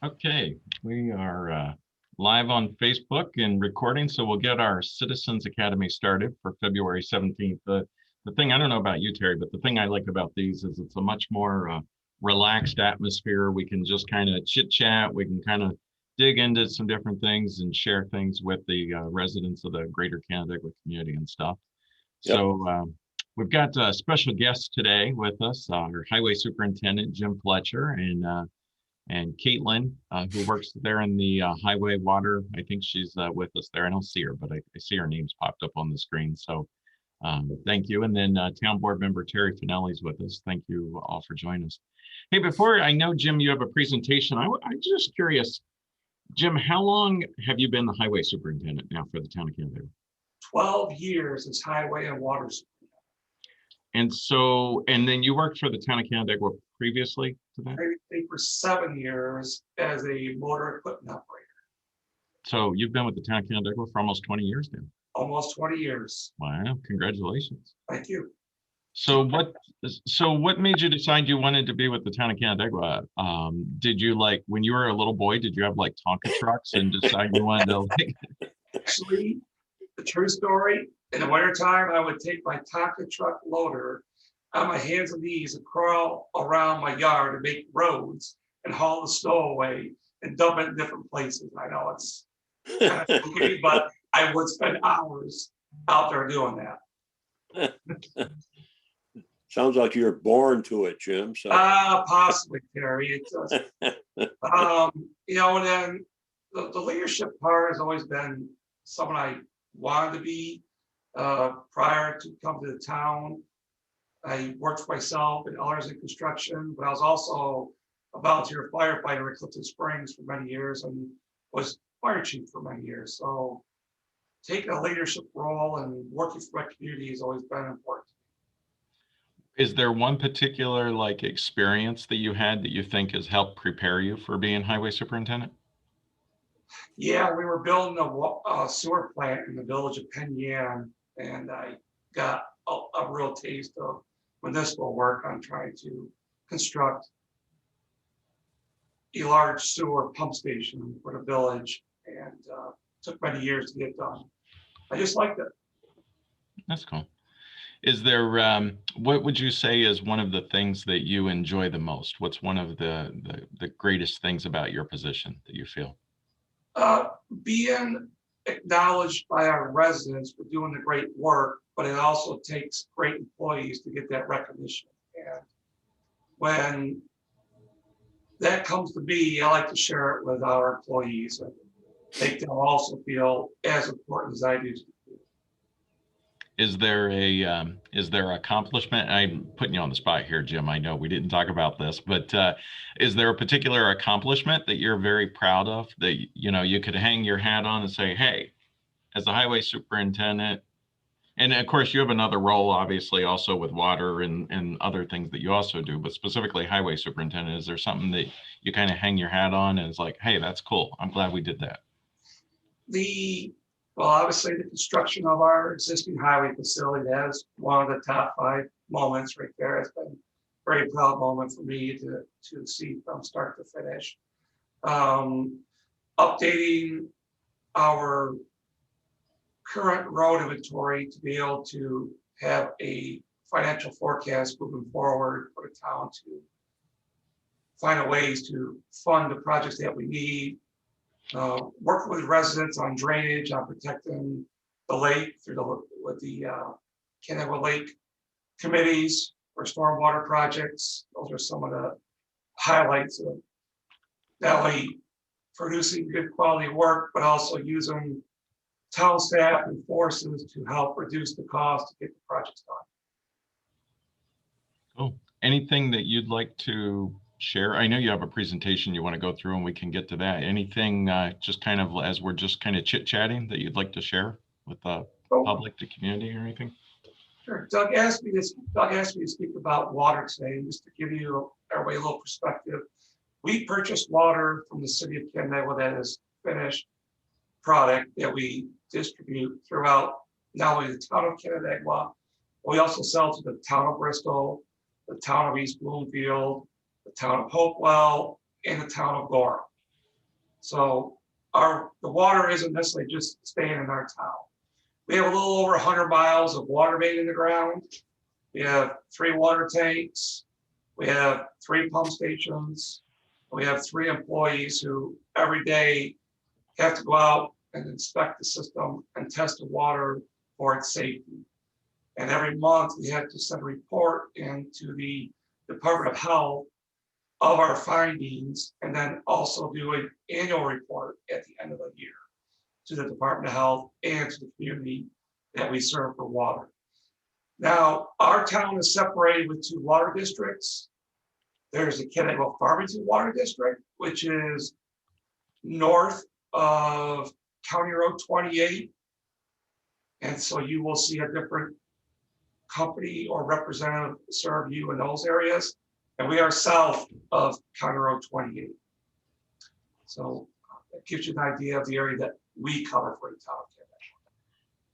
Okay, we are live on Facebook and recording, so we'll get our Citizens Academy started for February 17th. The thing, I don't know about you, Terry, but the thing I like about these is it's a much more relaxed atmosphere. We can just kind of chit chat. We can kind of dig into some different things and share things with the residents of the greater Canandaigua community and stuff. Yep. So we've got a special guest today with us, our Highway Superintendent, Jim Fletcher, and Caitlin, who works there in the highway water. I think she's with us there. I don't see her, but I see her name's popped up on the screen. So thank you. And then Town Board Member Terry Finelli's with us. Thank you all for joining us. Hey, before I know, Jim, you have a presentation. I'm just curious, Jim, how long have you been the Highway Superintendent now for the town of Canberra? 12 years as highway and water superintendent. And so, and then you worked for the town of Canandaigua previously to that? Previously for 7 years as a motor equipment operator. So you've been with the town of Canandaigua for almost 20 years now. Almost 20 years. Wow, congratulations. Thank you. So what made you decide you wanted to be with the town of Canandaigua? Did you, like, when you were a little boy, did you have like Tonka trucks and decide you wanted to like... Actually, the true story, in the wintertime, I would take my Tonka truck loader on my hands and knees and crawl around my yard to make roads and haul the snow away and dump it in different places. I know it's kind of scary, but I would spend hours out there doing that. Sounds like you're born to it, Jim. So. Possibly, Terry. It does. And then the leadership part has always been someone I wanted to be prior to come to the town. I worked for myself and others in construction, but I was also a volunteer firefighter at Clifton Springs for many years and was fire chief for many years. So taking a leadership role and working for my community has always been important. Is there one particular like experience that you had that you think has helped prepare you for being highway superintendent? Yeah, we were building a sewer plant in the village of Penn Yan, and I got a real taste of municipal work on trying to construct a large sewer pump station for the village, and took many years to get done. I just liked it. That's cool. Is there, what would you say is one of the things that you enjoy the most? What's one of the greatest things about your position that you feel? Being acknowledged by our residents for doing the great work, but it also takes great employees to get that recognition. And when that comes to me, I like to share it with our employees and make them also feel as important as I do. Is there accomplishment? I'm putting you on the spot here, Jim. I know we didn't talk about this, but is there a particular accomplishment that you're very proud of that you could hang your hat on and say, hey, as the highway superintendent, and of course you have another role, obviously, also with water and other things that you also do, but specifically highway superintendent, is there something that you kind of hang your hat on and it's like, hey, that's cool. I'm glad we did that. Well, obviously, the construction of our existing highway facility, that is one of the top 5 moments right there. It's been a very proud moment for me to see from start to finish. Updating our current road inventory to be able to have a financial forecast moving forward for the town to find ways to fund the projects that we need. Work with residents on drainage, on protecting the lake with the Canberra Lake committees for stormwater projects. Those are some of the highlights of not only producing good quality work, but also using town staff and forces to help reduce the cost to get the projects done. Cool. Anything that you'd like to share? I know you have a presentation you want to go through and we can get to that. Anything just kind of as we're just kind of chit-chatting that you'd like to share with the public, the community, or anything? Sure. Doug asked me to speak about water today, just to give you everybody a little perspective. We purchased water from the city of Canberra that is finished product that we distribute throughout not only the town of Canandaigua, but we also sell to the town of Bristol, the town of East Bloomfield, the town of Hopewell, and the town of Gore. So the water isn't necessarily just staying in our town. We have a little over 100 miles of water main in the ground. We have 3 water tanks. We have 3 pump stations. We have 3 employees who every day have to go out and inspect the system and test the water for its safety. And every month we have to send a report into the Department of Health of our findings, and then also do an annual report at the end of the year to the Department of Health and to the community that we serve for water. Now, our town is separated with 2 water districts. There's the Canberra Farmington Water District, which is north of County Road 28. And so you will see a different company or representative serve you in those areas. And we are south of County Road 28. So that gives you an idea of the area that we cover for the town of Canberra.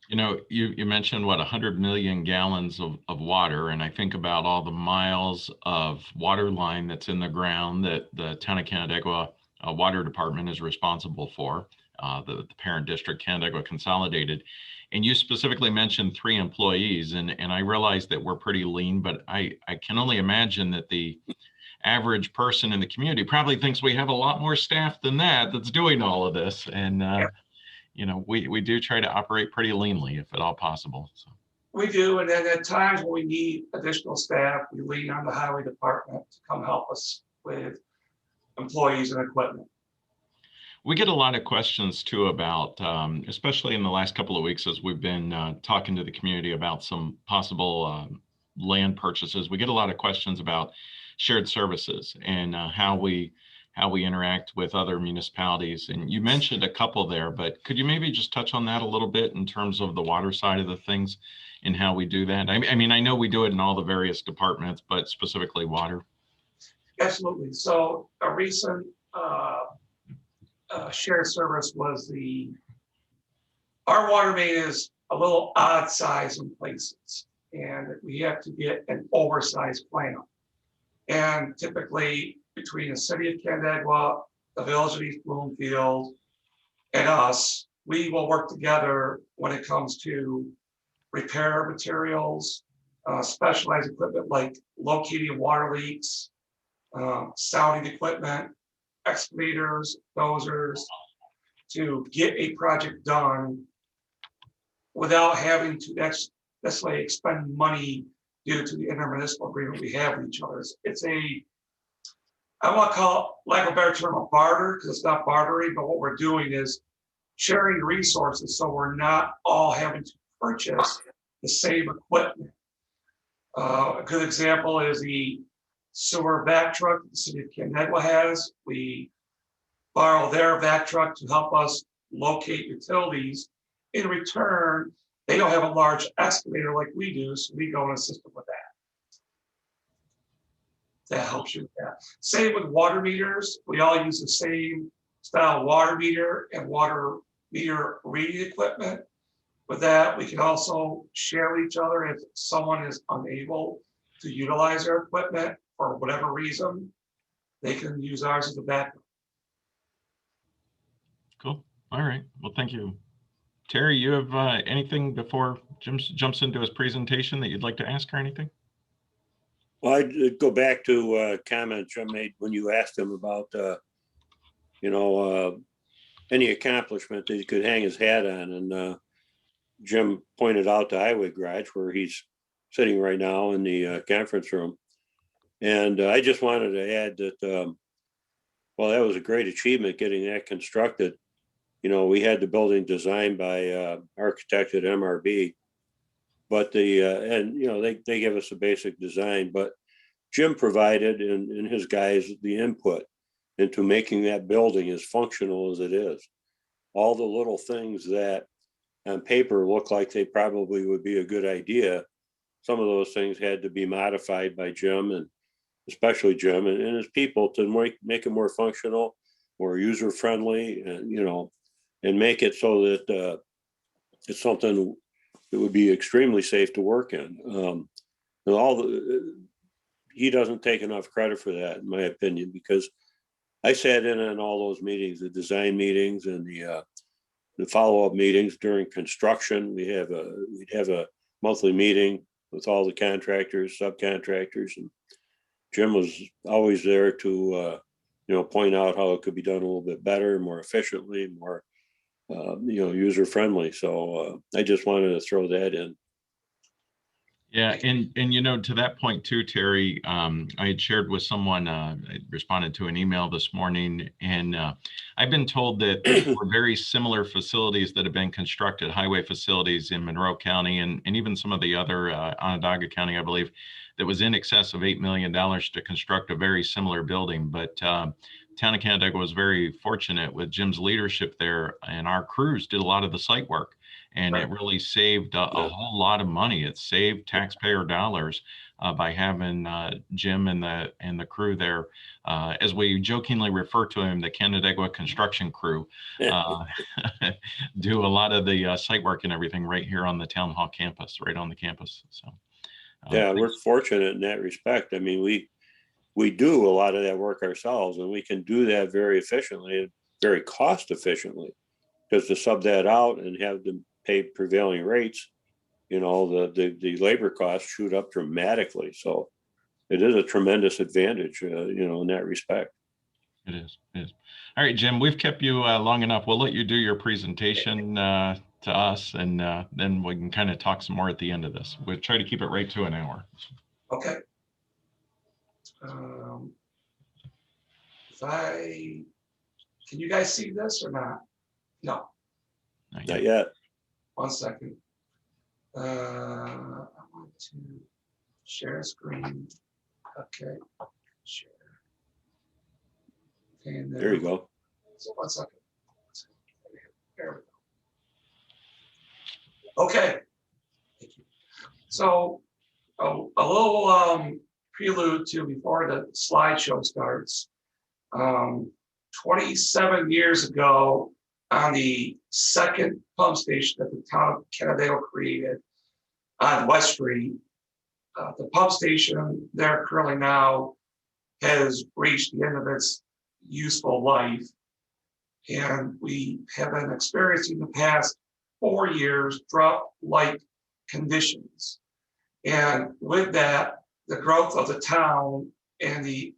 You know, you mentioned what 100 million gallons of water, and I think about all the miles of water line that's in the ground that the town of Canandaigua Water Department is responsible for, the parent district, Canandaigua Consolidated. And you specifically mentioned 3 employees, and I realize that we're pretty lean, but I can only imagine that the average person in the community probably thinks we have a lot more staff than that's doing all of this. And you know, we do try to operate pretty leanly if at all possible. So. We do, and then at times when we need additional staff, we lean on the highway department to come help us with employees and equipment. We get a lot of questions too about, especially in the last couple of weeks as we've been talking to the community about some possible land purchases. We get a lot of questions about shared services and how we interact with other municipalities. And you mentioned a couple there, but could you maybe just touch on that a little bit in terms of the water side of the things and how we do that? I mean, I know we do it in all the various departments, but specifically water. Absolutely. So a recent shared service was our water main is a little odd size in places, and we have to get an oversized plan. And typically between the city of Canandaigua, the village of East Bloomfield, and us, we will work together when it comes to repair materials, specialized equipment like locating water leaks, sounding equipment, excavators, dozers, to get a project done without having to necessarily expend money due to the intermunicipal agreement we have with each other. It's I want to call it, lack of a better term, a barter, because it's not bartering, but what we're doing is sharing resources so we're not all having to purchase the same equipment. A good example is the sewer vac truck the city of Canandaigua has. We borrow their vac truck to help us locate utilities. In return, they don't have a large excavator like we do, so we go and assist them with that. That helps you with that. Same with water meters. We all use the same style water meter and water meter reading equipment. With that, we can also share with each other if someone is unable to utilize their equipment for whatever reason, they can use ours as a backup. Cool. All right. Well, thank you. Terry, you have anything before Jim jumps into his presentation that you'd like to ask or anything? Well, I'd go back to a comment Jim made when you asked him about, any accomplishment that he could hang his hat on. And Jim pointed out the highway garage where he's sitting right now in the conference room. And I just wanted to add that, well, that was a great achievement getting that constructed. You know, we had the building designed by architect at MRB, but they give us a basic design, but Jim provided and his guys the input into making that building as functional as it is. All the little things that on paper look like they probably would be a good idea, some of those things had to be modified by Jim, and especially Jim and his people, to make it more functional, more user-friendly, and make it so that it's something that would be extremely safe to work in. He doesn't take enough credit for that, in my opinion, because I sat in on all those meetings, the design meetings and the follow-up meetings during construction. We'd have a monthly meeting with all the contractors, subcontractors, and Jim was always there to point out how it could be done a little bit better, more efficiently, more user friendly. So I just wanted to throw that in. Yeah, and to that point too, Terry, I had shared with someone, I responded to an email this morning, and I've been told that there were very similar facilities that have been constructed, highway facilities in Monroe County and even some of the other Onondaga County, I believe, that was in excess of $8 million to construct a very similar building. But Town of Canandaigua was very fortunate with Jim's leadership there, and our crews did a lot of the site work. And it really saved a whole lot of money. It saved taxpayer dollars by having Jim and the crew there, as we jokingly refer to him, the Canandaigua construction crew, do a lot of the site work and everything right here on the town hall campus, right on the campus. So yeah, we're fortunate in that respect. I mean, we do a lot of that work ourselves, and we can do that very efficiently and very cost efficiently, because to sub that out and have them pay prevailing rates, the labor costs shoot up dramatically. So it is a tremendous advantage, in that respect. It is. All right, Jim, we've kept you long enough. We'll let you do your presentation to us, and then we can kind of talk some more at the end of this. We'll try to keep it right to an hour. Okay. Can you guys see this or not? No. Not yet. 1 second. I want to share screen. Okay. Share. And there you go. So 1 second. There we go. Okay. Thank you. So a little prelude to before the slideshow starts. 27 years ago, on the second pump station that the town of Canandaigua created on West Street, the pump station there currently now has reached the end of its useful life. And we have been experiencing the past 4 years drought-like conditions. And with that, the growth of the town and the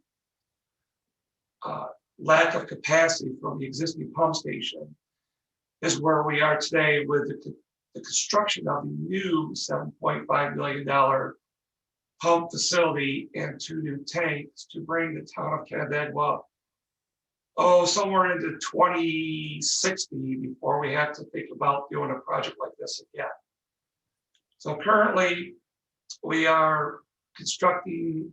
lack of capacity from the existing pump station is where we are today with the construction of the new $7.5 million pump facility and 2 new tanks to bring the town of Canandaigua, somewhere into 2060 before we have to think about doing a project like this again. So currently, we are constructing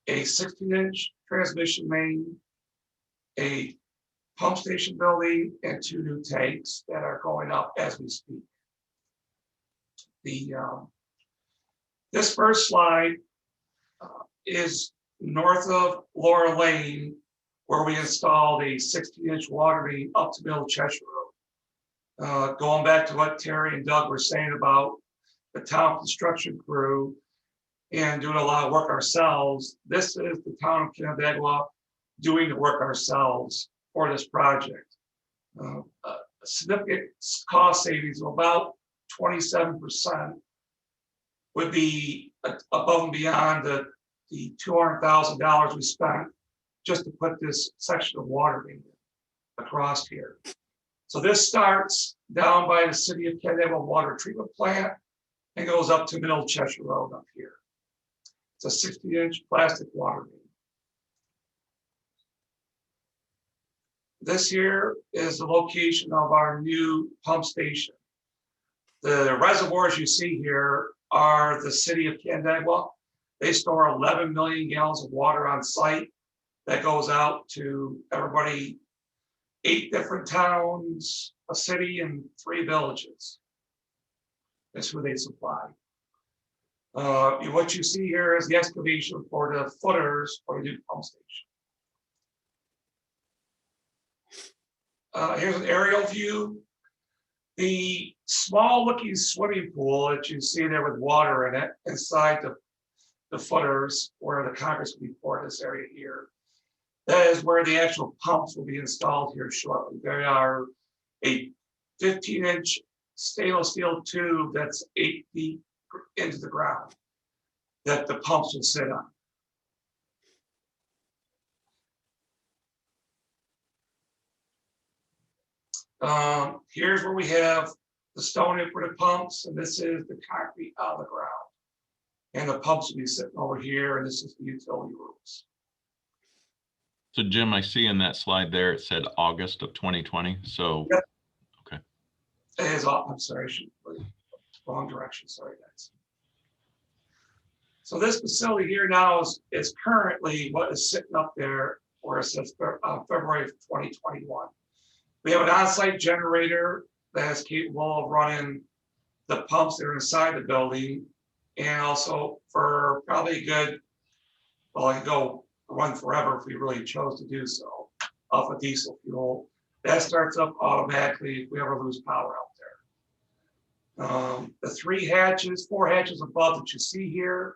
a 16-inch transmission main, a pump station building, and 2 new tanks that are going up as we speak. This first slide is north of Laura Lane, where we installed a 16-inch water main up to Middle Cheshire Road. Going back to what Terry and Doug were saying about the town construction crew and doing a lot of work ourselves, this is the town of Canandaigua doing the work ourselves for this project. A significant cost savings of about 27% would be above and beyond the $200,000 we spent just to put this section of water main across here. So this starts down by the city of Canandaigua water treatment plant and goes up to Middle Cheshire Road up here. It's a 60-inch plastic water main. This here is the location of our new pump station. The reservoirs you see here are the city of Canandaigua. They store 11 million gallons of water on site that goes out to everybody, 8 different towns, a city, and 3 villages. That's who they supply. What you see here is the excavation for the footers for the new pump station. Here's an aerial view. The small looking swimming pool that you see there with water in it inside the footers where the concrete's will be poured, this area here, That is where the actual pumps will be installed here shortly. There are a 15-inch stainless steel tube that's 8 feet into the ground that the pumps will sit on. Here's where we have the stone in for the pumps, and this is the concrete out of the ground. And the pumps will be sitting over here, and this is the utility rooms. So Jim, I see in that slide there, it said August of 2020. So, Yep. Okay. It is, I'm sorry, I should put it wrong direction. Sorry, guys. So this facility here now is currently what is sitting up there where it says February of 2021. We have an on-site generator that is capable of running the pumps that are inside the building, and also for probably a good, well, I could go run forever if we really chose to do so, off of diesel fuel. That starts up automatically if we ever lose power out there. The 4 hatches above that you see here,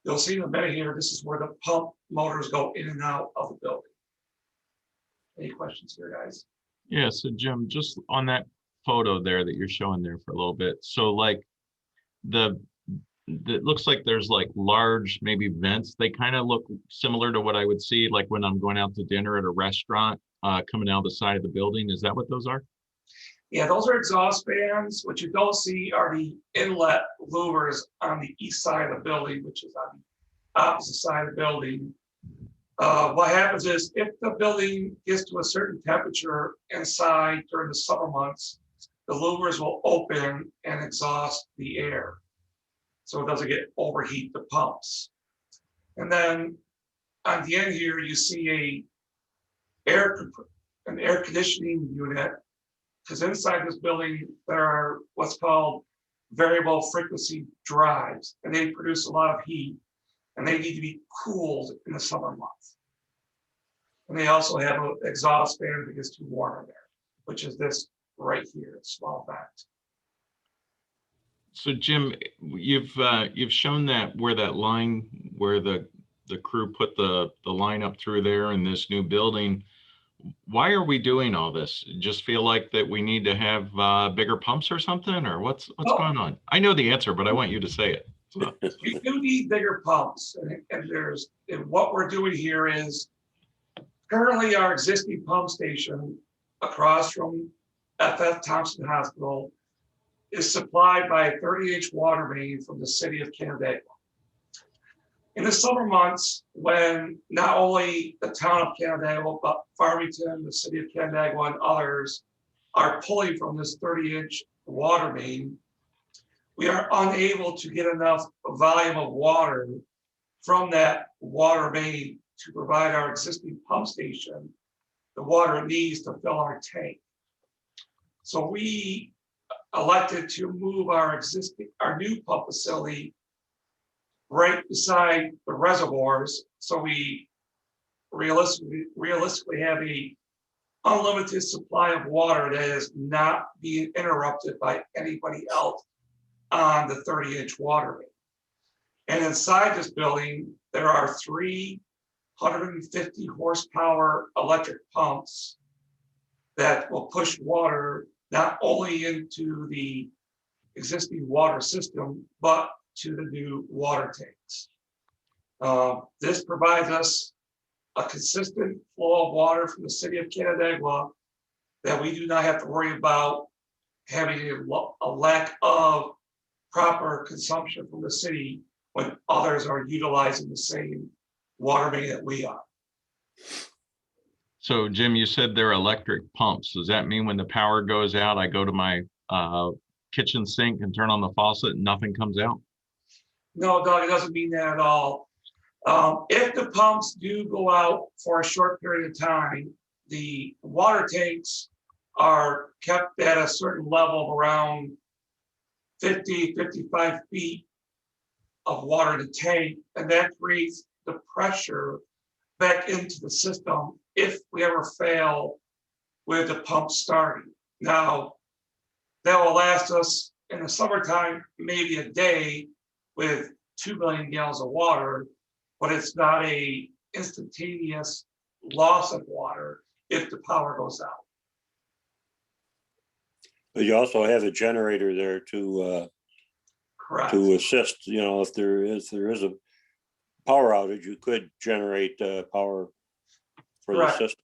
you'll see in a minute here, this is where the pump motors go in and out of the building. Any questions here, guys? Yeah, so Jim, just on that photo there that you're showing there for a little bit. So like it looks like there's like large maybe vents. They kind of look similar to what I would see like when I'm going out to dinner at a restaurant coming out the side of the building. Is that what those are? Yeah, those are exhaust fans. What you don't see are the inlet louvers on the east side of the building, which is on the opposite side of the building. What happens is if the building gets to a certain temperature inside during the summer months, the louvers will open and exhaust the air, so it doesn't overheat the pumps. And then on the end here, you see an air conditioning unit, because inside this building, there are what's called variable frequency drives, and they produce a lot of heat, and they need to be cooled in the summer months. And they also have an exhaust fan if it gets too warm in there, which is this right here, small vent. So Jim, you've shown that where the crew put the line up through there in this new building. Why are we doing all this? Just feel like that we need to have bigger pumps or something, or what's going on? I know the answer, but I want you to say it. So. We do need bigger pumps, and what we're doing here is currently our existing pump station across from FF Thompson Hospital is supplied by a 30-inch water main from the city of Canberra. In the summer months, when not only the town of Canberra, but Farmington, the city of Canberra, and others are pulling from this 30-inch water main, we are unable to get enough volume of water from that water main to provide our existing pump station the water it needs to fill our tank. So we elected to move our new pump facility right beside the reservoirs, so we realistically have a unlimited supply of water that is not being interrupted by anybody else on the 30-inch water main. And inside this building, there are 350 horsepower electric pumps that will push water not only into the existing water system, but to the new water tanks. This provides us a consistent flow of water from the city of Canandaigua that we do not have to worry about having a lack of proper consumption from the city when others are utilizing the same water main that we are. So Jim, you said they're electric pumps. Does that mean when the power goes out, I go to my kitchen sink and turn on the faucet and nothing comes out? No, Doug, it doesn't mean that at all. If the pumps do go out for a short period of time, the water tanks are kept at a certain level of around 50, 55 feet of water in the tank, and that creates the pressure back into the system if we ever fail with the pump starting. Now, that will last us in the summertime, maybe a day with 2 million gallons of water, but it's not a instantaneous loss of water if the power goes out. But you also have a generator there Correct. to assist, if there is a power outage, you could generate power for the Correct. system.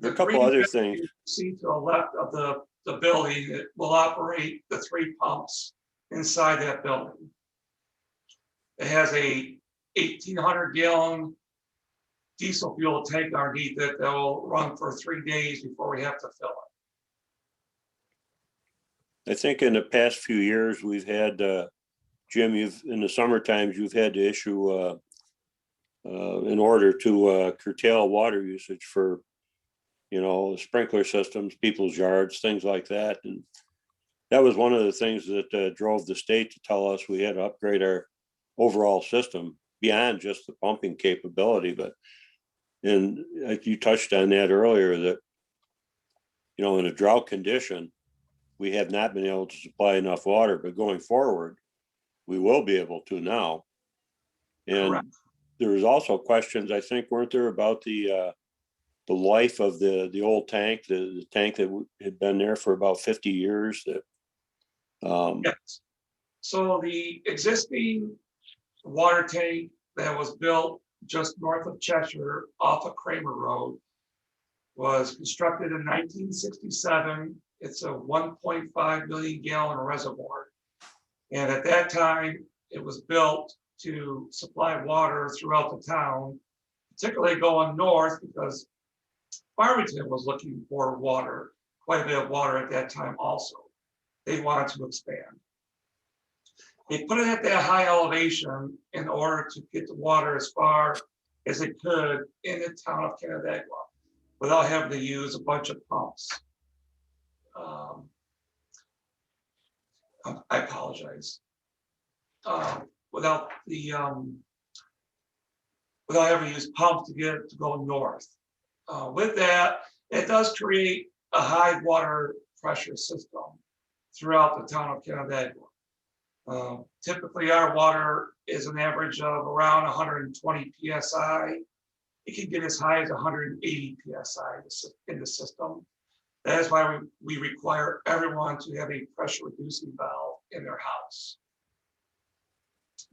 The A couple green other bit things. you see to the left of the building, it will operate the 3 pumps inside that building. It has a 1,800 gallon diesel fuel tank underneath it that will run for 3 days before we have to fill it. I think in the past few years, we've had, Jim, in the summer times, you've had to issue in order to curtail water usage for, sprinkler systems, people's yards, things like that. And that was one of the things that drove the state to tell us we had to upgrade our overall system beyond just the pumping capability. But, and like you touched on that earlier, that, in a drought condition, we have not been able to supply enough water, but going forward, we will be able to now. And Correct. there was also questions, I think, weren't there, about the life of the old tank, the tank that had been there for about 50 years. That Yes. So the existing water tank that was built just north of Cheshire off of Kramer Road was constructed in 1967. It's a 1.5 million gallon reservoir. And at that time, it was built to supply water throughout the town, particularly going north because Farmington was looking for water, quite a bit of water at that time also. They wanted to expand. They put it at that high elevation in order to get the water as far as it could in the town of Canandaigua without having to use a bunch of pumps. I apologize. Without having to use pumps to get it to go north. With that, it does create a high water pressure system throughout the town of Canandaigua. Typically, our water is an average of around 120 psi. It can get as high as 180 psi in the system. That is why we require everyone to have a pressure reducing valve in their house.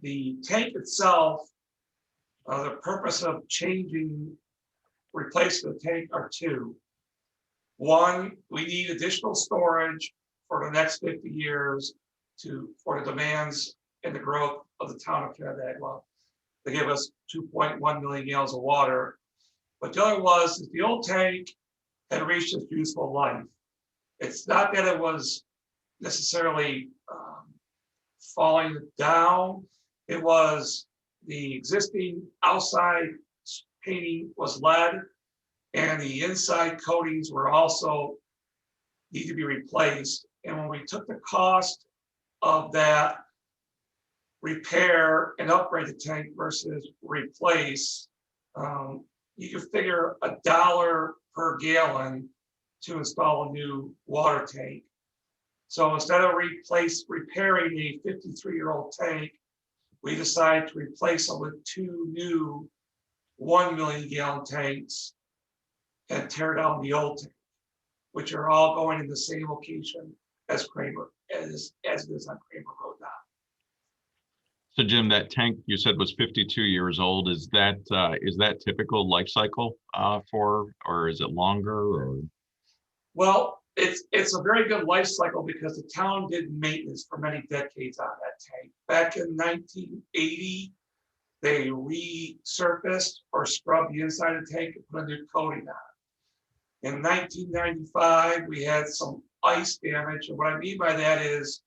The tank itself, the purpose of replacing the tank are 2. One, we need additional storage for the next 50 years for the demands and the growth of the town of Canandaigua. They give us 2.1 million gallons of water. But the other was the old tank had reached its useful life. It's not that it was necessarily falling down. It was the existing outside painting was lead, and the inside coatings were also need to be replaced. And when we took the cost of that repair and upgrade the tank versus replace, you can figure $1 per gallon to install a new water tank. So instead of repairing a 53-year-old tank, we decided to replace it with 2 new 1 million gallon tanks and tear down the old tank, which are all going in the same location as Kramer, as it is on Kramer Road now. So Jim, that tank you said was 52 years old. Is that typical life cycle or is it longer? Or? Well, it's a very good life cycle because the town did maintenance for many decades on that tank. Back in 1980, they resurfaced or scrubbed the inside of the tank and put a new coating on it. In 1995, we had some ice damage. And what I mean by that is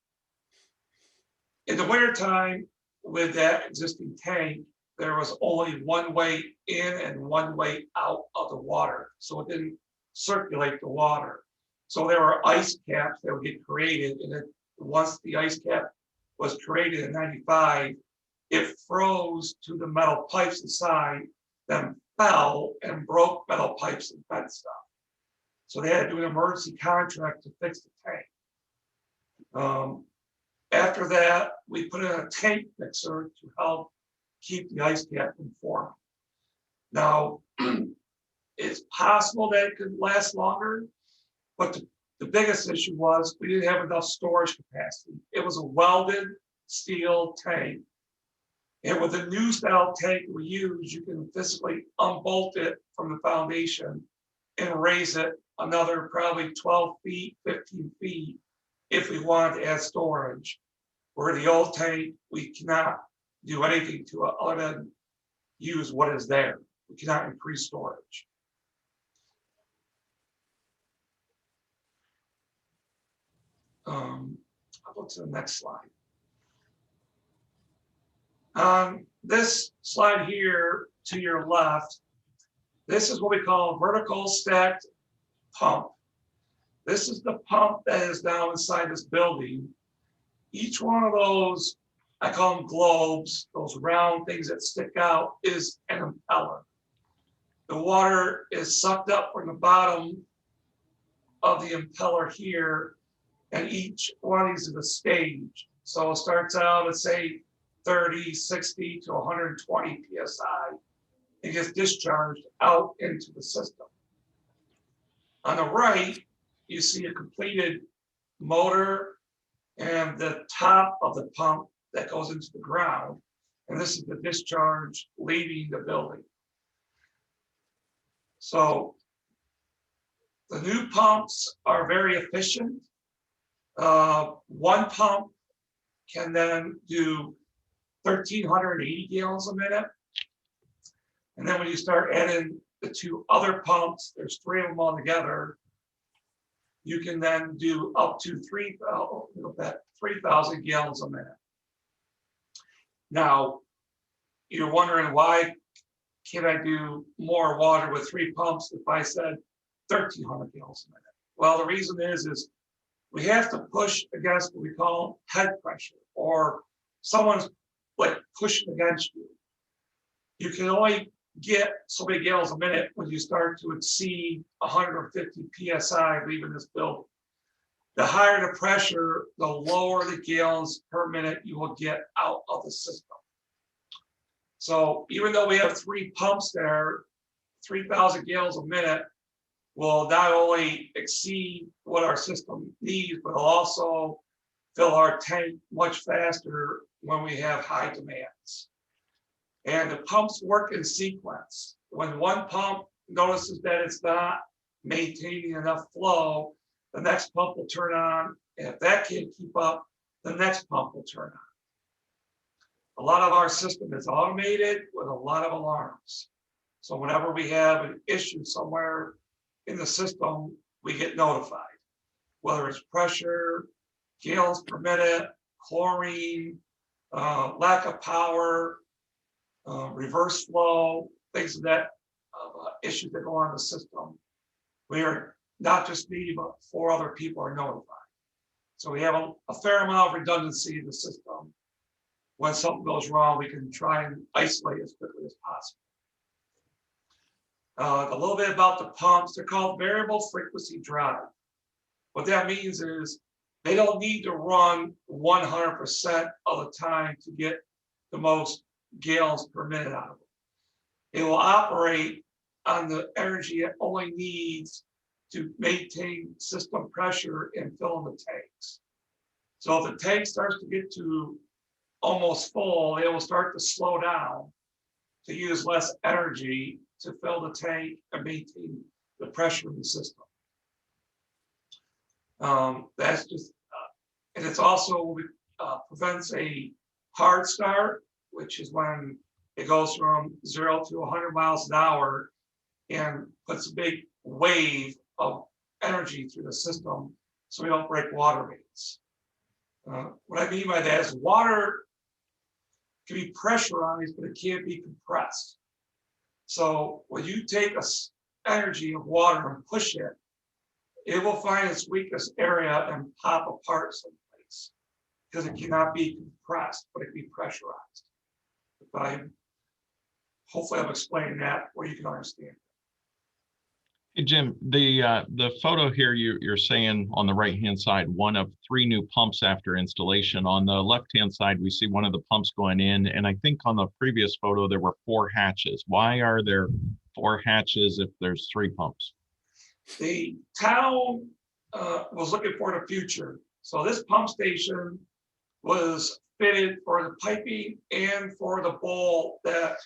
in the wintertime with that existing tank, there was only one way in and one way out of the water. So it didn't circulate the water. So there were ice caps that would get created. And then once the ice cap was created in 95, it froze to the metal pipes inside, then fell and broke metal pipes and fed stuff. So they had to do an emergency contract to fix the tank. After that, we put in a tank mixer to help keep the ice cap from forming. Now, It's possible that it could last longer, but the biggest issue was we didn't have enough storage capacity. It was a welded steel tank. And with the new style tank we use, you can physically unbolt it from the foundation and raise it another probably 12 feet, 15 feet if we wanted to add storage. Where the old tank, we cannot do anything to it other than use what is there. We cannot increase storage. I'll go to the next slide. On this slide here to your left, this is what we call a vertical stacked pump. This is the pump that is now inside this building. Each one of those, I call them globes, those round things that stick out, is an impeller. The water is sucked up from the bottom of the impeller here, and each one of these is a stage. So it starts out at say 30, 60 to 120 PSI. It gets discharged out into the system. On the right, you see a completed motor and the top of the pump that goes into the ground. And this is the discharge leaving the building. So the new pumps are very efficient. One pump can then do 1,380 gallons a minute. And then when you start adding the two other pumps, there's three of them all together, you can then do up to 3,000 gallons a minute. Now, you're wondering why can't I do more water with three pumps if I said 1,300 gallons a minute? Well, the reason is we have to push against what we call head pressure, or someone's like pushing against you. You can only get so many gallons a minute when you start to exceed 150 PSI leaving this building. The higher the pressure, the lower the gallons per minute you will get out of the system. So even though we have three pumps there, 3,000 gallons a minute will not only exceed what our system needs, but it'll also fill our tank much faster when we have high demands. And the pumps work in sequence. When one pump notices that it's not maintaining enough flow, the next pump will turn on. And if that can't keep up, the next pump will turn on. A lot of our system is automated with a lot of alarms. So whenever we have an issue somewhere in the system, we get notified, whether it's pressure, gallons per minute, chlorine, lack of power, reverse flow, things of that issues that go on in the system. We are not just me, but 4 other people are notified. So we have a fair amount of redundancy in the system. When something goes wrong, we can try and isolate as quickly as possible. A little bit about the pumps. They're called variable frequency drive. What that means is they don't need to run 100% of the time to get the most gallons per minute out of it. It will operate on the energy it only needs to maintain system pressure and fill in the tanks. So if the tank starts to get to almost full, it will start to slow down to use less energy to fill the tank and maintain the pressure in the system. That's just, and it's also prevents a hard start, which is when it goes from 0 to 100 miles an hour and puts a big wave of energy through the system so we don't break water mains. What I mean by that is water can be pressurized, but it can't be compressed. So when you take energy of water and push it, it will find its weakest area and pop apart someplace because it cannot be compressed, but it can be pressurized. Hopefully I'm explaining that where you can understand. Hey, Jim, the photo here you're saying on the right-hand side, one of 3 new pumps after installation. On the left-hand side, we see one of the pumps going in, and I think on the previous photo there were 4 hatches. Why are there 4 hatches if there's 3 pumps? The town was looking for the future. So this pump station was fitted for the piping and for the bowl that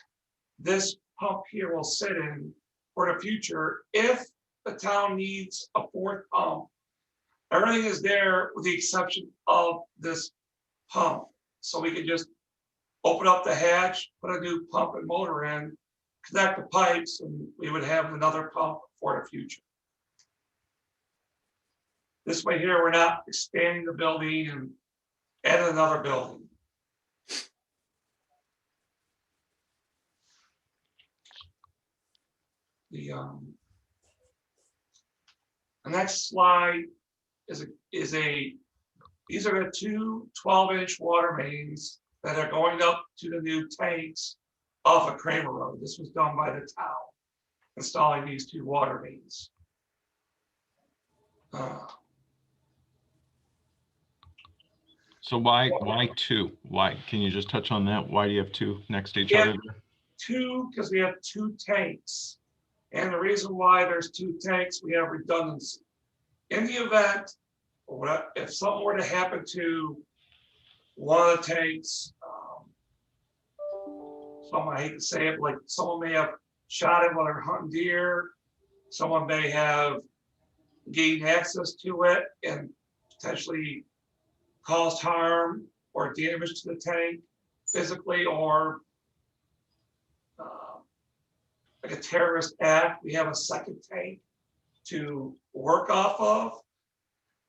this pump here will sit in for the future. If the town needs a 4th pump, everything is there with the exception of this pump. So we can just open up the hatch, put a new pump and motor in, connect the pipes, and we would have another pump for the future. This way here, we're not expanding the building and adding another building. The next slide is these are the 2 12-inch water mains that are going up to the new tanks off of Kramer Road. This was done by the town, installing these 2 water mains. So why 2? Why? Can you just touch on that? Why do you have 2 next to each Yeah. other? 2, because we have 2 tanks. And the reason why there's 2 tanks, we have redundancy. In the event, if something were to happen to one of the tanks, I hate to say it, like someone may have shot it while they're hunting deer, someone may have gained access to it and potentially caused harm or damage to the tank physically, or like a terrorist act, we have a 2nd tank to work off of.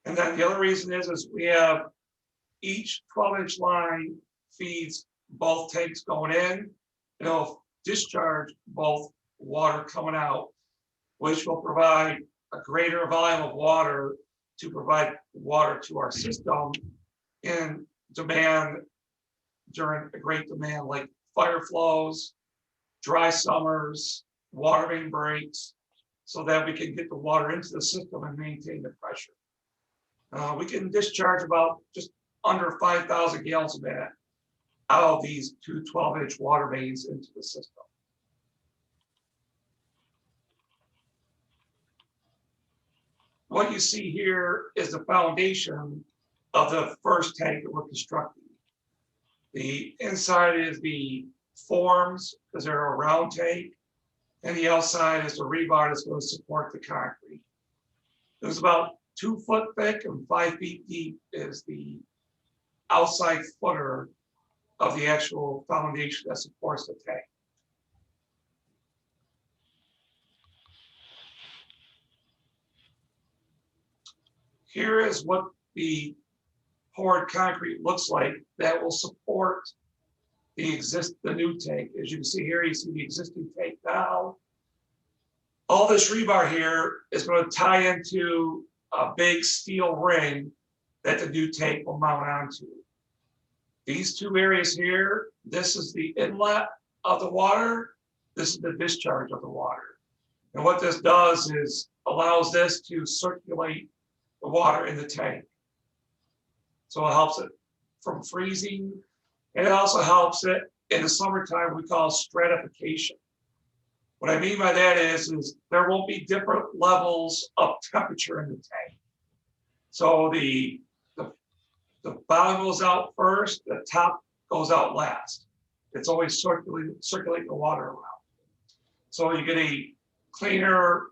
And then the other reason is we have each 12-inch line feeds both tanks going in, it'll discharge both water coming out, which will provide a greater volume of water to provide water to our system in demand during a great demand, like fire flows, dry summers, water main breaks, so that we can get the water into the system and maintain the pressure. We can discharge about just under 5,000 gallons a minute out of these 2 12-inch water mains into the system. What you see here is the foundation of the first tank that we're constructing. The inside is the forms, because they're a round tank, and the outside is the rebar that's going to support the concrete. It was about 2 foot thick and 5 feet deep is the outside footer of the actual foundation that supports the tank. Here is what the poured concrete looks like that will support the new tank. As you can see here, you see the existing tank now. All this rebar here is going to tie into a big steel ring that the new tank will mount onto. These 2 areas here, this is the inlet of the water, this is the discharge of the water. And what this does is allows this to circulate the water in the tank. So it helps it from freezing, and it also helps it in the summertime, we call stratification. What I mean by that is there won't be different levels of temperature in the tank. So the bottom goes out first, the top goes out last. It's always circulating the water around. So you get a cleaner,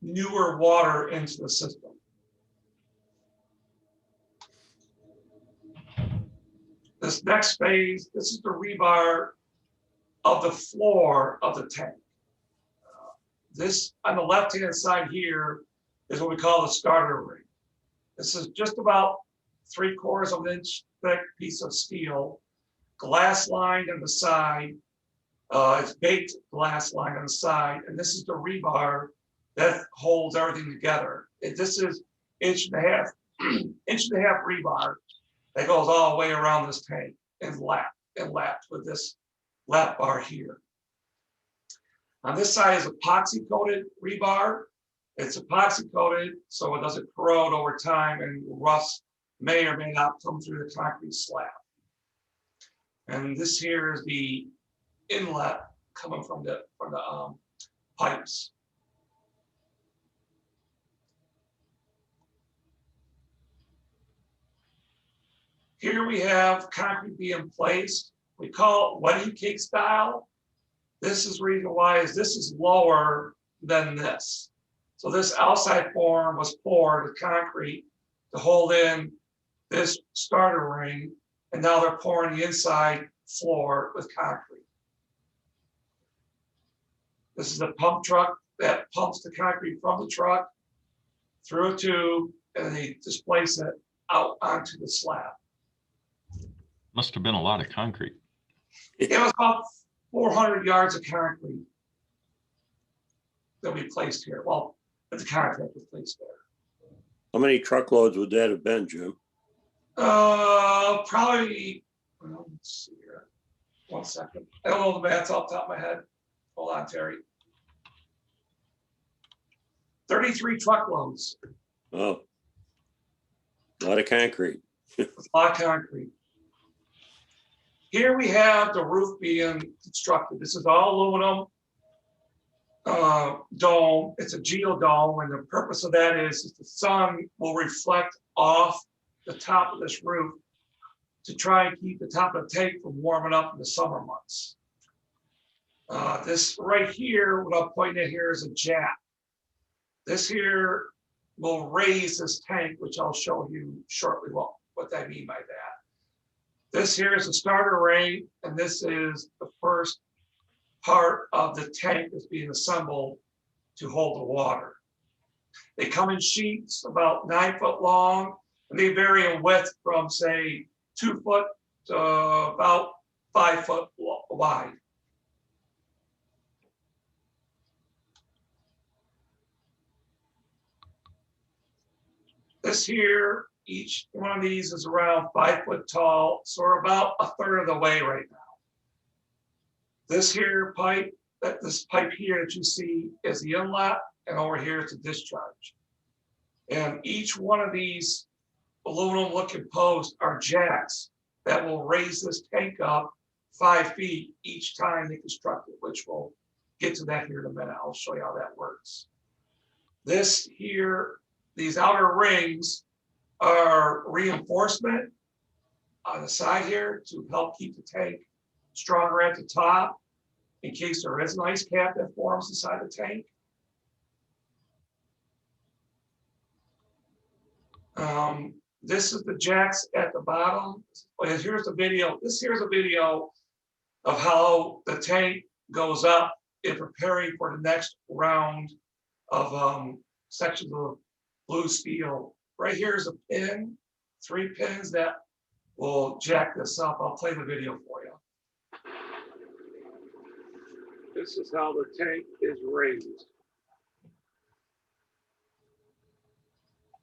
newer water into the system. This next phase, this is the rebar of the floor of the tank. This on the left-hand side here is what we call the starter ring. This is just about 3/4 of an inch thick piece of steel, glass lined on the side. It's baked glass lined on the side, and this is the rebar that holds everything together. This is 1.5 inch rebar that goes all the way around this tank and lapped with this lap bar here. On this side is epoxy coated rebar. It's epoxy coated so it doesn't corrode over time, and rust may or may not come through the concrete slab. And this here is the inlet coming from the pipes. Here we have concrete being placed. We call it wedding cake style. This is reason why is this is lower than this. So this outside form was poured with concrete to hold in this starter ring, and now they're pouring the inside floor with concrete. This is a pump truck that pumps the concrete from the truck through a tube, and they displace it out onto the slab. Must have been a lot of concrete. It was about 400 yards of concrete that we placed here. Well, the contract was placed there. How many truckloads would that have been, Jim? Probably, well, let's see here. 1 second. I don't know the math off the top of my head. Hold on, Terry. 33 truckloads. Oh, a lot of concrete. With a lot of concrete. Here we have the roof being constructed. This is all aluminum dome. It's a geodome, and the purpose of that is the sun will reflect off the top of this roof to try and keep the top of the tank from warming up in the summer months. This right here, what I'm pointing at here is a jack. This here will raise this tank, which I'll show you shortly what I mean by that. This here is the starter ring, and this is the first part of the tank that's being assembled to hold the water. They come in sheets about 9 foot long, and they vary in width from, say, 2 foot to about 5 foot wide. This here, each one of these is around 5 foot tall, so we're about a third of the way right now. This here pipe, this pipe here that you see is the inlet, and over here is the discharge. And each one of these aluminum looking posts are jacks that will raise this tank up 5 feet each time they construct it, which we'll get to that here in a minute. I'll show you how that works. This here, these outer rings are reinforcement on the side here to help keep the tank stronger at the top in case there is an ice cap that forms inside the tank. This is the jacks at the bottom. Here's the video. Here's a video of how the tank goes up in preparing for the next round of sections of blue steel. Right here is a pin, 3 pins that will jack this up. I'll play the video for you. This is how the tank is raised.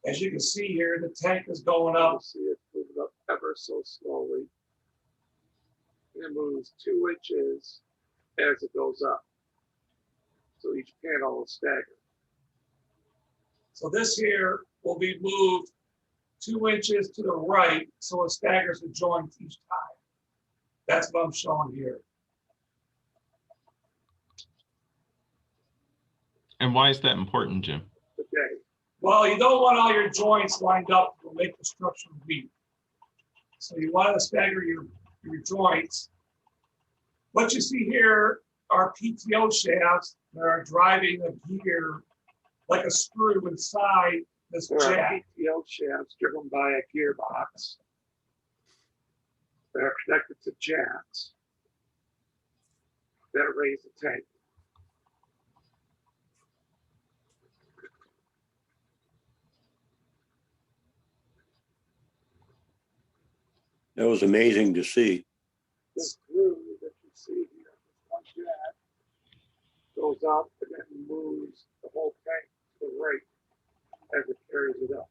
As you can see here, the tank is going up. See it moving up ever so slowly. And it moves 2 inches as it goes up. So each panel will stagger. So this here will be moved 2 inches to the right, so it staggers the joint each time. That's what I'm showing here. And why is that important, Jim? Okay. Well, you don't want all your joints lined up to make the structure weak. So you want to stagger your joints. What you see here are PTO shafts that are driving a gear like a screw inside this jack. PTO shafts driven by a gearbox that are connected to jacks that raise the tank. That was amazing to see. This screw that you see here, this one jack, goes up and then moves the whole tank to the right as it carries it up.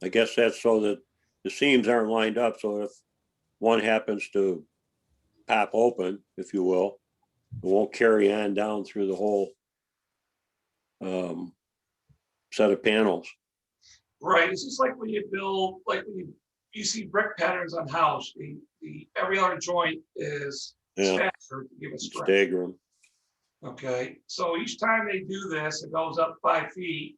I guess that's so that the seams aren't lined up, so if one happens to pop open, if you will, it won't carry on down through the whole set of panels. Right, it's just like when you build, like when you see brick patterns on house, every other joint is Yeah, staggered to give it strength. stagger 'em. Okay, so each time they do this, it goes up 5 feet.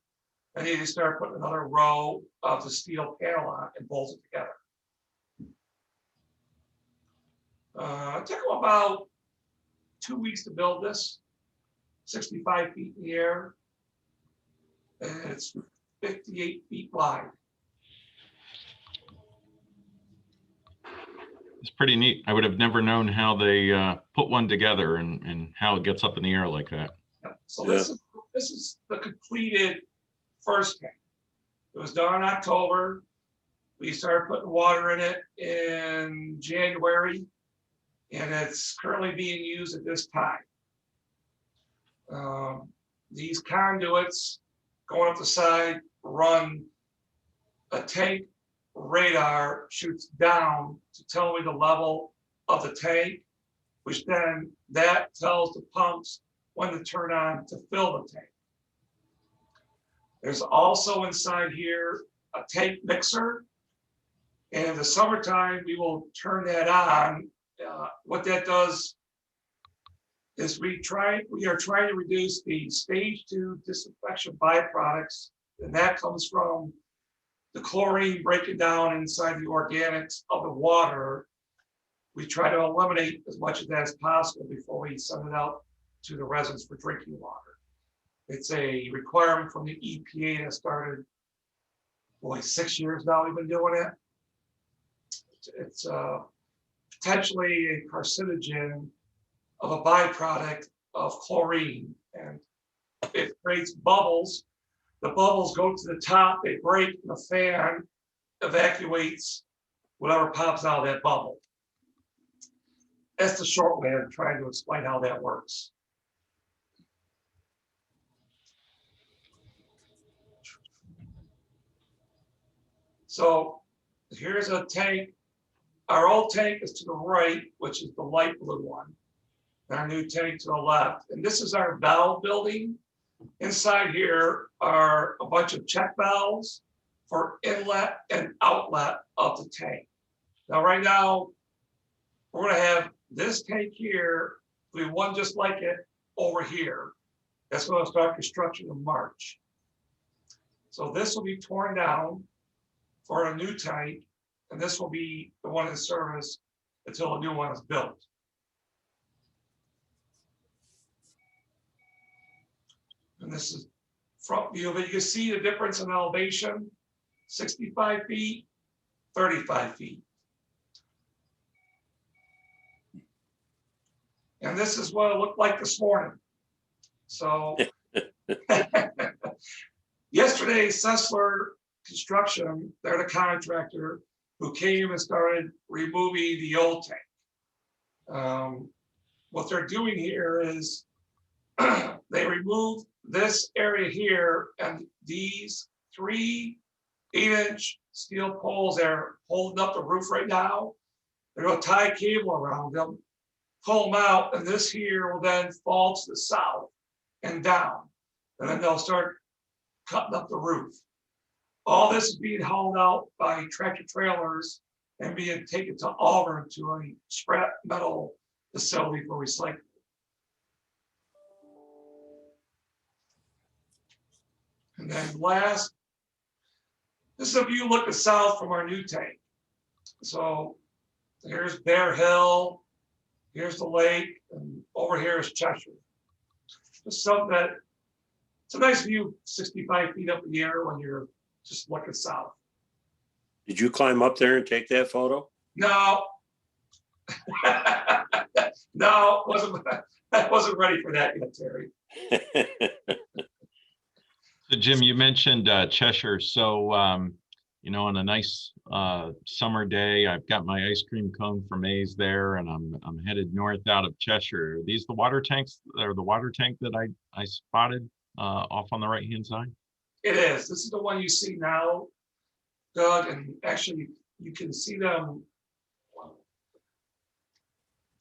And they just start putting another row of the steel panel on and bolts it together. It took them about 2 weeks to build this, 65 feet in the air. And it's 58 feet wide. It's pretty neat. I would have never known how they put one together and how it gets up in the air like that. So this is the completed first tank. It was done in October. We started putting water in it in January, and it's currently being used at this time. These conduits going up the side run a tank radar, shoots down to tell me the level of the tank, which then that tells the pumps when to turn on to fill the tank. There's also inside here a tank mixer. And in the summertime, we will turn that on. What that does is we are trying to reduce the stage 2 disinfection byproducts, and that comes from the chlorine breaking down inside the organics of the water. We try to eliminate as much of that as possible before we send it out to the residents for drinking water. It's a requirement from the EPA that started, 6 years now we've been doing it. It's potentially a carcinogen of a byproduct of chlorine, and it creates bubbles. The bubbles go to the top, they break, and the fan evacuates whatever pops out of that bubble. That's the short way of trying to explain how that works. So here's a tank. Our old tank is to the right, which is the light blue one. And our new tank to the left. And this is our valve building. Inside here are a bunch of check valves for inlet and outlet of the tank. Now, right now, we're going to have this tank here, we have one just like it over here. That's going to start construction in March. So this will be torn down for a new tank, and this will be the one in service until a new one is built. And this is front view, but you can see the difference in elevation, 65 feet, 35 feet. And this is what it looked like this morning. So yesterday, Sessler Construction, they're the contractor who came and started removing the old tank. What they're doing here is they removed this area here and these 3 8-inch steel poles that are holding up the roof right now. They're going to tie a cable around them, pull them out, and this here will then fall to the south and down. And then they'll start cutting up the roof. All this is being hauled out by tractor trailers and being taken to Auburn to a scrap metal facility for recycling. And then last, this is a view looking south from our new tank. So here's Bear Hill, here's the lake, and over here is Cheshire. Just something that, it's a nice view, 65 feet up in the air when you're just looking south. Did you climb up there and take that photo? No. No, I wasn't ready for that yet, Terry. So Jim, you mentioned Cheshire. So, on a nice summer day, I've got my ice cream cone from Maze there, and I'm headed north out of Cheshire. Are these the water tanks, or the water tank that I spotted off on the right-hand side? It is. This is the one you see now, Doug, and actually you can see them.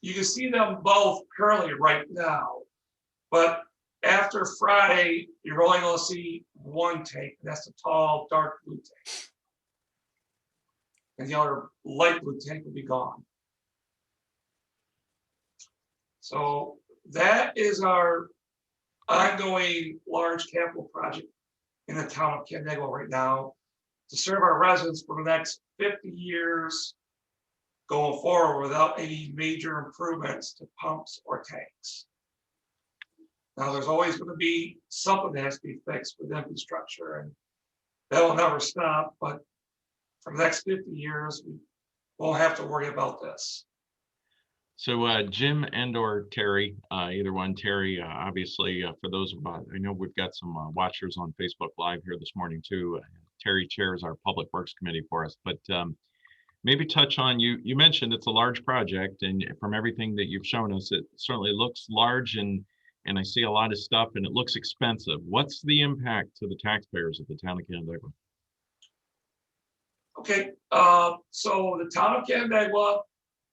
You can see them both currently right now, but after Friday, you're only going to see one tank, and that's the tall, dark blue tank. And the other light blue tank will be gone. So that is our ongoing large capital project in the town of Canandaigua right now to serve our residents for the next 50 years going forward without any major improvements to pumps or tanks. Now, there's always going to be something that has to be fixed with infrastructure, and that will never stop. But for the next 50 years, we won't have to worry about this. So Jim and or Terry, either one. Terry, obviously, for those of I know we've got some watchers on Facebook Live here this morning too. Terry chairs our Public Works Committee for us, but maybe touch on, you mentioned it's a large project, and from everything that you've shown us, it certainly looks large, and I see a lot of stuff and it looks expensive. What's the impact to the taxpayers of the town of Canandaigua? Okay, so the town of Canandaigua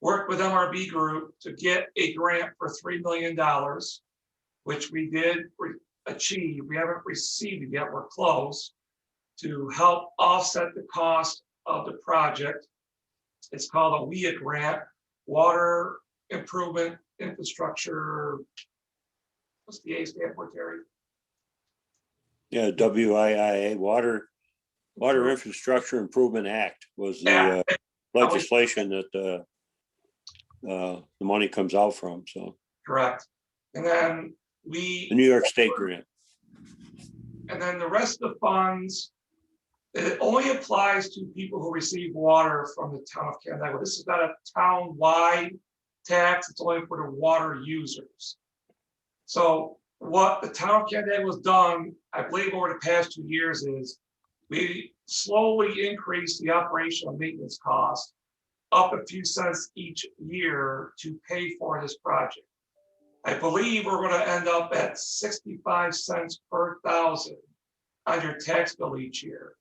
worked with MRB Group to get a grant for $3 million, which we did achieve. We haven't received it yet, we're close, to help offset the cost of the project. It's called a WIA grant, Water Improvement Infrastructure. What's the A stand for, Terry? Yeah, WIIA, Water Infrastructure Improvement Act was the legislation that the money comes out from. So correct. And then the New York State grant. And then the rest of the funds, it only applies to people who receive water from the town of Canandaigua. This is not a town-wide tax, it's only for the water users. So what the town of Canandaigua has done, I believe over the past 2 years, is we slowly increase the operational maintenance cost up a few cents each year to pay for this project. I believe we're going to end up at 65 cents per thousand on your tax bill each year,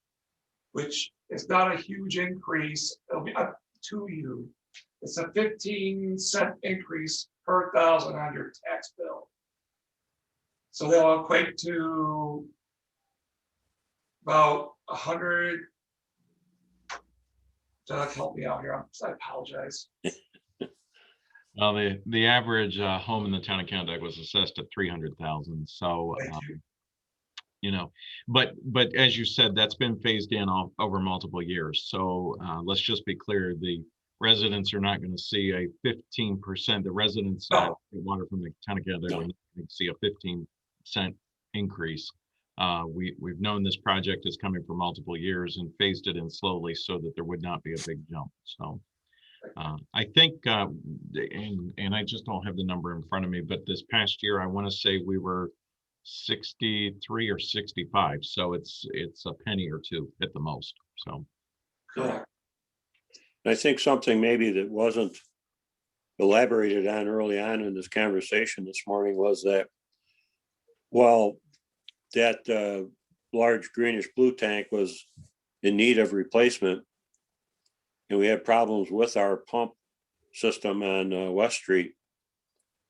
which is not a huge increase. It'll be up to you. It's a 15-cent increase per thousand on your tax bill. So they'll equate to about 100. Doug, help me out here. I apologize. Well, the average home in the town of Canandaigua was assessed at 300,000. So, you know, but as you said, that's been phased in over multiple years. So let's just be clear: the residents are not going to see a 15%. The residents that get water from the town of Canandaigua are not going to see a 15-cent increase. We've known this project is coming for multiple years and phased it in slowly so that there would not be a big jump. So I think, and I just don't have the number in front of me, but this past year, I want to say we were 63 or 65. So it's a penny or two at the most. So Correct. I think something maybe that wasn't elaborated on early on in this conversation this morning was that while that large greenish blue tank was in need of replacement, and we had problems with our pump system on West Street,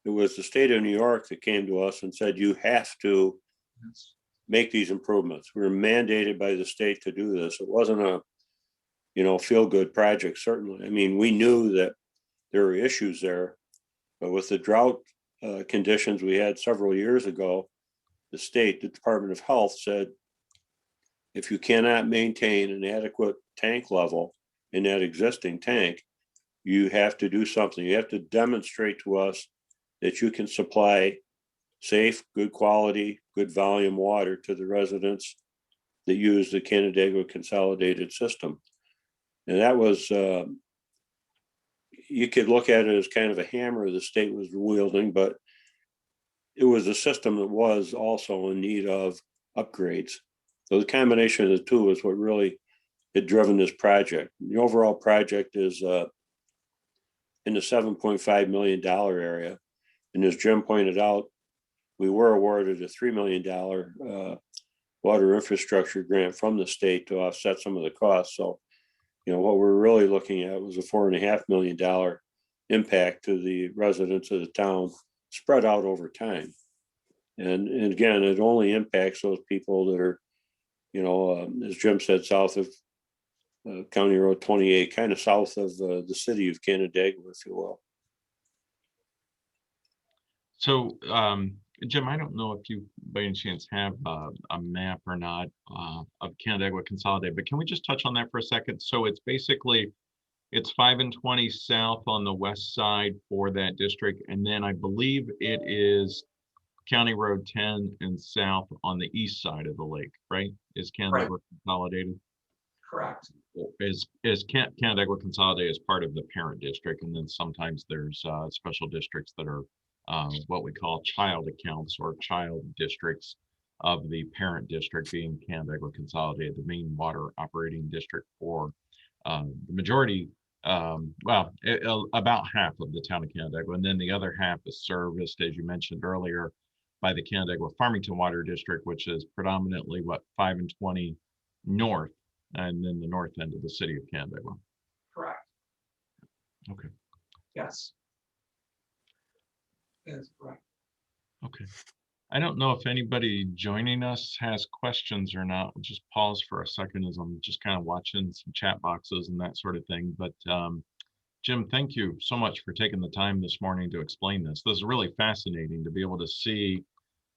it was the state of New York that came to us and said, you have to make these improvements. We were mandated by the state to do this. It wasn't a, feel-good project, certainly. I mean, we knew that there were issues there, but with the drought conditions we had several years ago, the Department of Health said, if you cannot maintain an adequate tank level in that existing tank, you have to do something. You have to demonstrate to us that you can supply safe, good quality, good volume water to the residents that use the Canandaigua consolidated system. And that was, you could look at it as kind of a hammer the state was wielding, but it was a system that was also in need of upgrades. So the combination of the two is what really had driven this project. The overall project is in the $7.5 million area. And as Jim pointed out, we were awarded a $3 million water infrastructure grant from the state to offset some of the costs. So, what we're really looking at was a $4.5 million impact to the residents of the town spread out over time. And again, it only impacts those people that are, as Jim said, south of County Road 28, kind of south of the city of Canandaigua, if you will. So, Jim, I don't know if you by any chance have a map or not of Canandaigua Consolidated, but can we just touch on that for a second? So it's basically, it's 5 and 20 south on the west side for that district. And then I believe it is County Road 10 and south on the east side of the lake, right? Is Canandaigua Consolidated? Correct. Is Canandaigua Consolidated as part of the parent district, and then sometimes there's special districts that are what we call child accounts or child districts of the parent district, being Canandaigua Consolidated, the main water operating district for the majority, about half of the town of Canandaigua, and then the other half is serviced, as you mentioned earlier, by the Canandaigua Farmington Water District, which is predominantly what 5 and 20 north, and then the north end of the city of Canandaigua. Correct. Okay. Yes. That is correct. Okay. I don't know if anybody joining us has questions or not. We'll just pause for a second as I'm just kind of watching some chat boxes and that sort of thing. But Jim, thank you so much for taking the time this morning to explain this. This is really fascinating to be able to see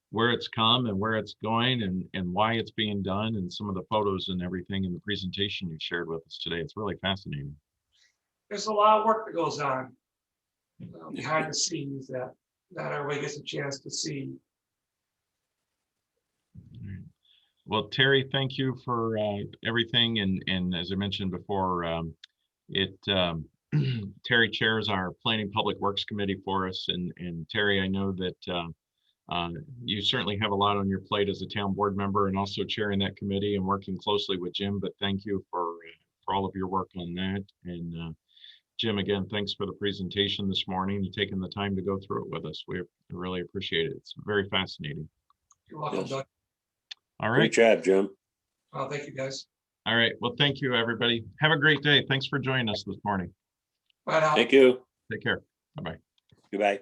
where it's come and where it's going and why it's being done, and some of the photos and everything in the presentation you shared with us today. It's really fascinating. There's a lot of work that goes on behind the scenes that not everybody gets a chance to see. Well, Terry, thank you for everything. And as I mentioned before, Terry chairs our Planning Public Works Committee for us. And Terry, I know that you certainly have a lot on your plate as a town board member and also chairing that committee and working closely with Jim. But thank you for all of your work on that. And Jim, again, thanks for the presentation this morning and taking the time to go through it with us. We really appreciate it. It's very fascinating. You're welcome, Yes. Doug. All right. Great job, Jim. Well, thank you, guys. All right. Well, thank you, everybody. Have a great day. Thanks for joining us this morning. Bye now. Thank you. Take care. Bye-bye. Goodbye.